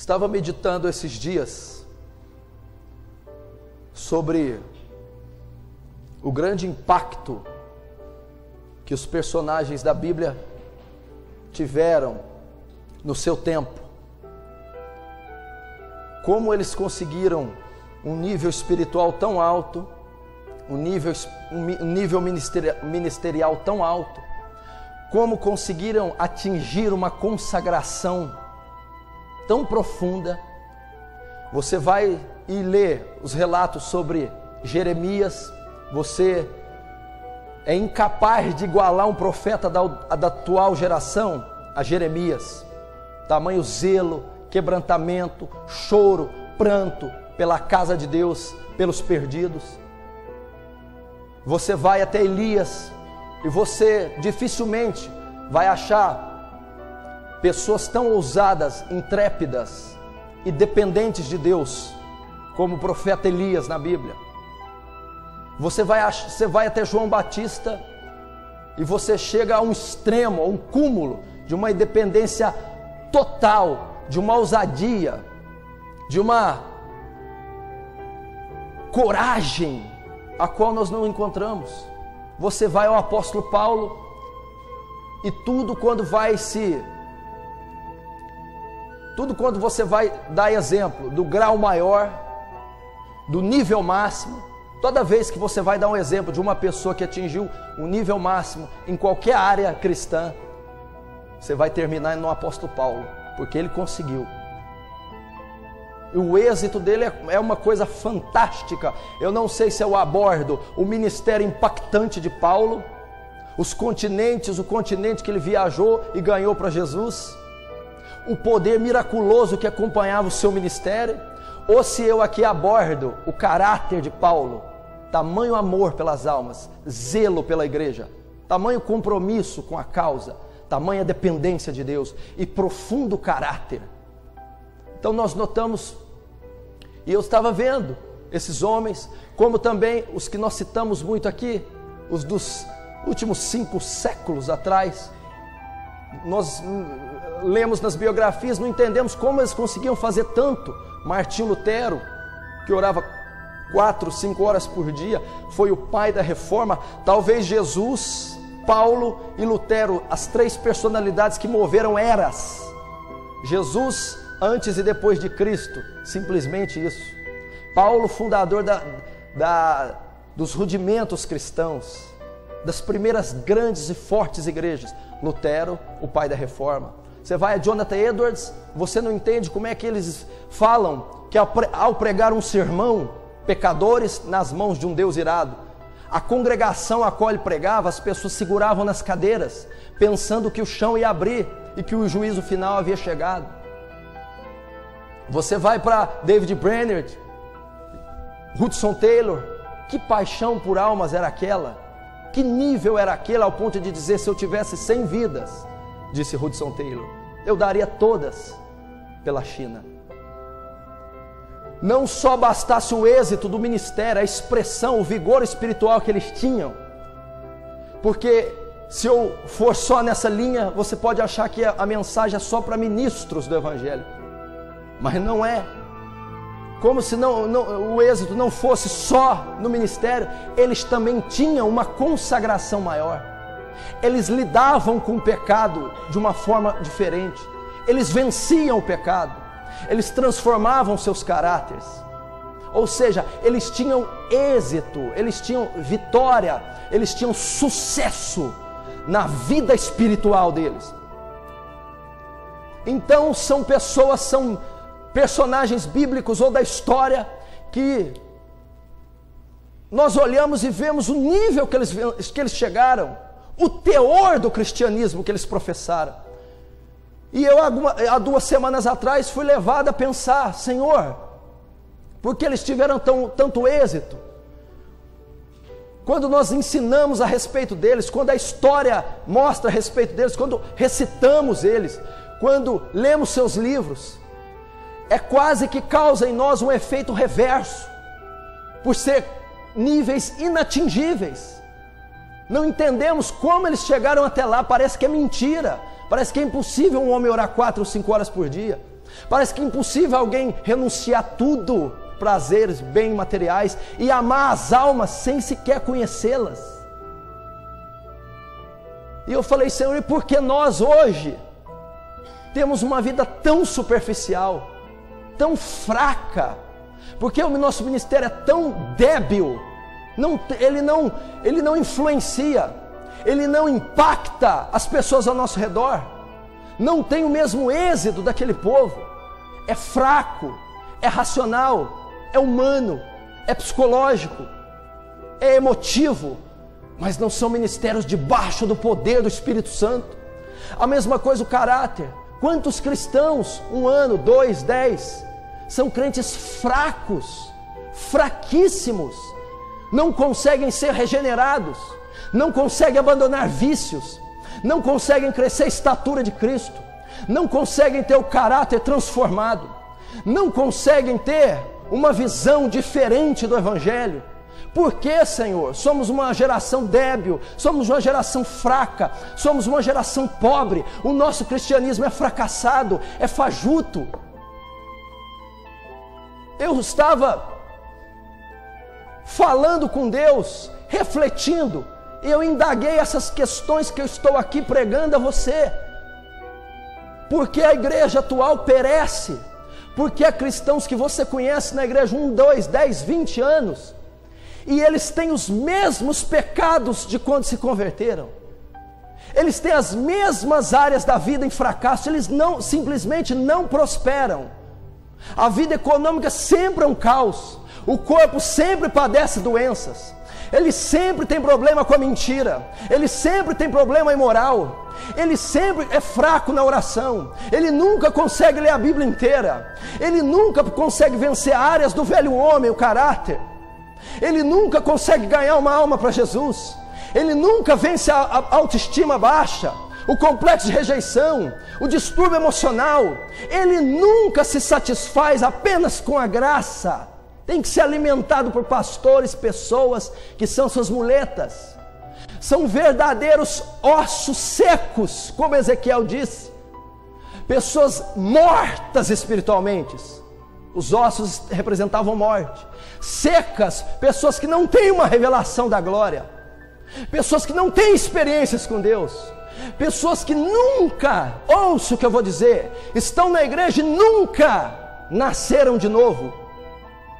Estava meditando esses dias sobre o grande impacto que os personagens da Bíblia tiveram no seu tempo. Como eles conseguiram um nível espiritual tão alto, um nível ministerial tão alto, como conseguiram atingir uma consagração tão profunda. Você vai e lê os relatos sobre Jeremias, você é incapaz de igualar um profeta da atual geração a Jeremias. Tamanho zelo, quebrantamento, choro, pranto pela casa de Deus, pelos perdidos. Você vai até Elias e você dificilmente vai achar pessoas tão ousadas, intrépidas e dependentes de Deus como o profeta Elias na Bíblia. Você vai até João Batista e você chega a um extremo, a um cúmulo de uma independência total, de uma ousadia, de uma coragem a qual nós não encontramos. Você vai ao apóstolo Paulo e tudo quando você vai dar exemplo do grau maior, do nível máximo, toda vez que você vai dar um exemplo de uma pessoa que atingiu um nível máximo em qualquer área cristã, você vai terminar no apóstolo Paulo, porque ele conseguiu. E o êxito dele é uma coisa fantástica. Eu não sei se eu abordo o ministério impactante de Paulo, os continentes, o continente que ele viajou e ganhou para Jesus, o poder miraculoso que acompanhava o seu ministério, ou se eu aqui abordo o caráter de Paulo, tamanho amor pelas almas, zelo pela igreja, tamanho compromisso com a causa, tamanha dependência de Deus e profundo caráter. Então nós notamos, e eu estava vendo esses homens, como também os que nós citamos muito aqui, os dos últimos 5 séculos atrás, nós lemos nas biografias, não entendemos como eles conseguiam fazer tanto. Martinho Lutero, que orava 4, 5 horas por dia, foi o pai da reforma. Talvez Jesus, Paulo e Lutero, as 3 personalidades que moveram eras. Jesus antes e depois de Cristo, simplesmente isso. Paulo, fundador dos rudimentos cristãos, das primeiras grandes e fortes igrejas. Lutero, o pai da reforma. Você vai a Jonathan Edwards, você não entende como é que eles falam que ao pregar um sermão, pecadores nas mãos de um Deus irado, a congregação a qual ele pregava, as pessoas seguravam nas cadeiras, pensando que o chão ia abrir e que o juízo final havia chegado. Você vai para David Brainerd, Hudson Taylor, que paixão por almas era aquela? Que nível era aquele ao ponto de dizer, se eu tivesse 100 vidas, disse Hudson Taylor, eu daria todas pela China. Não só bastasse o êxito do ministério, a expressão, o vigor espiritual que eles tinham, porque se eu for só nessa linha, você pode achar que a mensagem é só para ministros do Evangelho, mas não é. Como se o êxito não fosse só no ministério, eles também tinham uma consagração maior. Eles lidavam com o pecado de uma forma diferente. Eles venciam o pecado. Eles transformavam seus caráteres. Ou seja, eles tinham êxito, eles tinham vitória, eles tinham sucesso na vida espiritual deles. Então são personagens bíblicos ou da história que nós olhamos e vemos o nível que eles chegaram, o teor do cristianismo que eles professaram. E eu há 2 semanas atrás fui levado a pensar, Senhor, por que eles tiveram tanto êxito? Quando nós ensinamos a respeito deles, quando a história mostra a respeito deles, quando recitamos eles, quando lemos seus livros, é quase que causa em nós um efeito reverso, por ser níveis inatingíveis. Não entendemos como eles chegaram até lá, parece que é mentira, parece que é impossível um homem orar 4 ou 5 horas por dia. Parece que é impossível alguém renunciar tudo, prazeres, bens materiais, e amar as almas sem sequer conhecê-las. E eu falei, Senhor, e por que nós hoje temos uma vida tão superficial, tão fraca? Porque o nosso ministério é tão débil, ele não influencia, ele não impacta as pessoas ao nosso redor, não tem o mesmo êxito daquele povo, é fraco, é racional, é humano, é psicológico, é emotivo, mas não são ministérios debaixo do poder do Espírito Santo. A mesma coisa o caráter. Quantos cristãos, 1 ano, 2, 10, são crentes fracos, fraquíssimos, não conseguem ser regenerados, não conseguem abandonar vícios, não conseguem crescer a estatura de Cristo, não conseguem ter o caráter transformado, não conseguem ter uma visão diferente do Evangelho. Por que, Senhor? Somos uma geração débil, somos uma geração fraca, somos uma geração pobre, o nosso cristianismo é fracassado, é fajuto. Eu estava falando com Deus, refletindo, e eu indaguei essas questões que eu estou aqui pregando a você. Por que a igreja atual perece? Porque há cristãos que você conhece na igreja 1, 2, 10, 20 anos, e eles têm os mesmos pecados de quando se converteram, eles têm as mesmas áreas da vida em fracasso, eles simplesmente não prosperam, a vida econômica sempre é um caos, o corpo sempre padece doenças, ele sempre tem problema com a mentira, ele sempre tem problema imoral, ele sempre é fraco na oração, ele nunca consegue ler a Bíblia inteira, ele nunca consegue vencer áreas do velho homem, o caráter, ele nunca consegue ganhar uma alma para Jesus, ele nunca vence a autoestima baixa, o complexo de rejeição, o distúrbio emocional, ele nunca se satisfaz apenas com a graça, tem que ser alimentado por pastores, pessoas que são suas muletas, são verdadeiros ossos secos, como Ezequiel disse, pessoas mortas espiritualmente, os ossos representavam morte, secas, pessoas que não têm uma revelação da glória, pessoas que não têm experiências com Deus, pessoas que nunca, ouça o que eu vou dizer, estão na igreja e nunca nasceram de novo,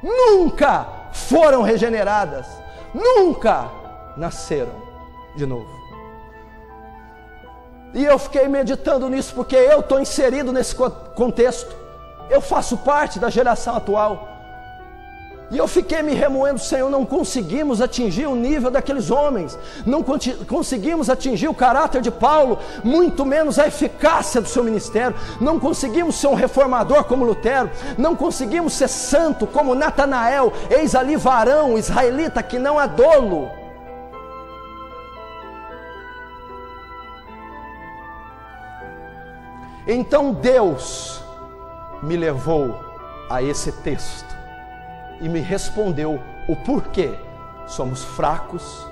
nunca foram regeneradas, nunca nasceram de novo. E eu fiquei meditando nisso, porque eu estou inserido nesse contexto, eu faço parte da geração atual, e eu fiquei me remoendo, Senhor, não conseguimos atingir o nível daqueles homens, não conseguimos atingir o caráter de Paulo, muito menos a eficácia do seu ministério, não conseguimos ser um reformador como Lutero, não conseguimos ser santo como Natanael, eis ali varão israelita que não há dolo. Então Deus me levou a esse texto e me respondeu o porquê somos fracos,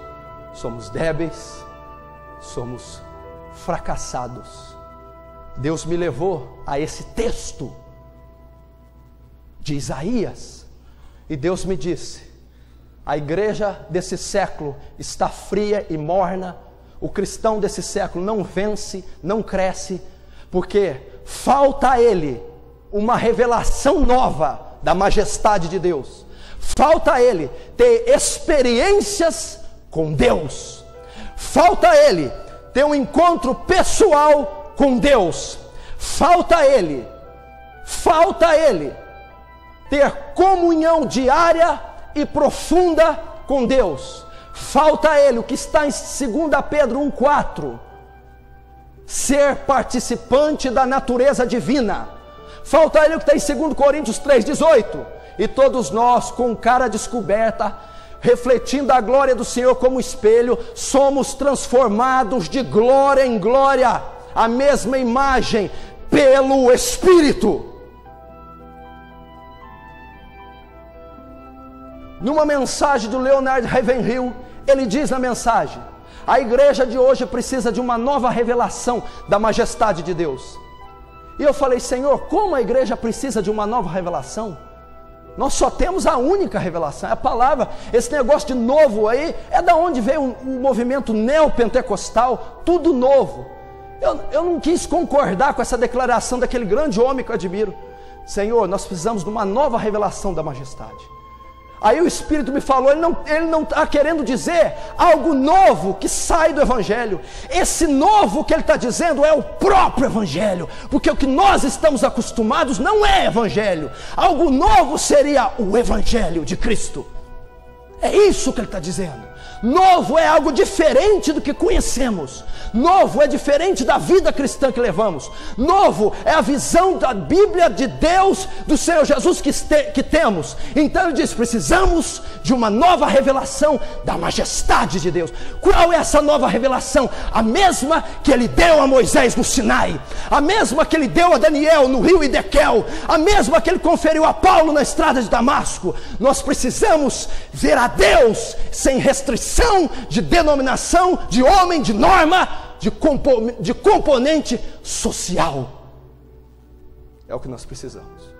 somos débeis, somos fracassados. Deus me levou a esse texto de Isaías, e Deus me disse: a igreja desse século está fria e morna, o cristão desse século não vence, não cresce, porque falta a ele uma revelação nova da majestade de Deus, falta a ele ter experiências com Deus, falta a ele ter um encontro pessoal com Deus, falta a ele ter comunhão diária e profunda com Deus, falta a ele o que está em 2 Pedro 1,4, ser participante da natureza divina, falta a ele o que está em 2 Coríntios 3,18, e todos nós com cara descoberta, refletindo a glória do Senhor como espelho, somos transformados de glória em glória, a mesma imagem, pelo Espírito. Numa mensagem do Leonard Ravenhill, ele diz na mensagem: a igreja de hoje precisa de uma nova revelação da majestade de Deus. E eu falei: Senhor, como a igreja precisa de uma nova revelação? Nós só temos a única revelação, é a palavra. Esse negócio de novo aí, é da onde veio o movimento neopentecostal, tudo novo. Eu não quis concordar com essa declaração daquele grande homem que eu admiro. Senhor, nós precisamos de uma nova revelação da majestade. Aí o Espírito me falou, ele não está querendo dizer algo novo que sai do Evangelho. Esse novo que ele está dizendo é o próprio Evangelho, porque o que nós estamos acostumados não é Evangelho. Algo novo seria o Evangelho de Cristo. É isso que ele está dizendo. Novo é algo diferente do que conhecemos. Novo é diferente da vida cristã que levamos. Novo é a visão da Bíblia de Deus, do Senhor Jesus que temos. Então ele diz: precisamos de uma nova revelação da majestade de Deus. Qual é essa nova revelação? A mesma que ele deu a Moisés no Sinai, a mesma que ele deu a Daniel no rio Edequel, a mesma que ele conferiu a Paulo na estrada de Damasco. Nós precisamos ver a Deus sem restrição de denominação, de homem, de norma, de componente social. É o que nós precisamos.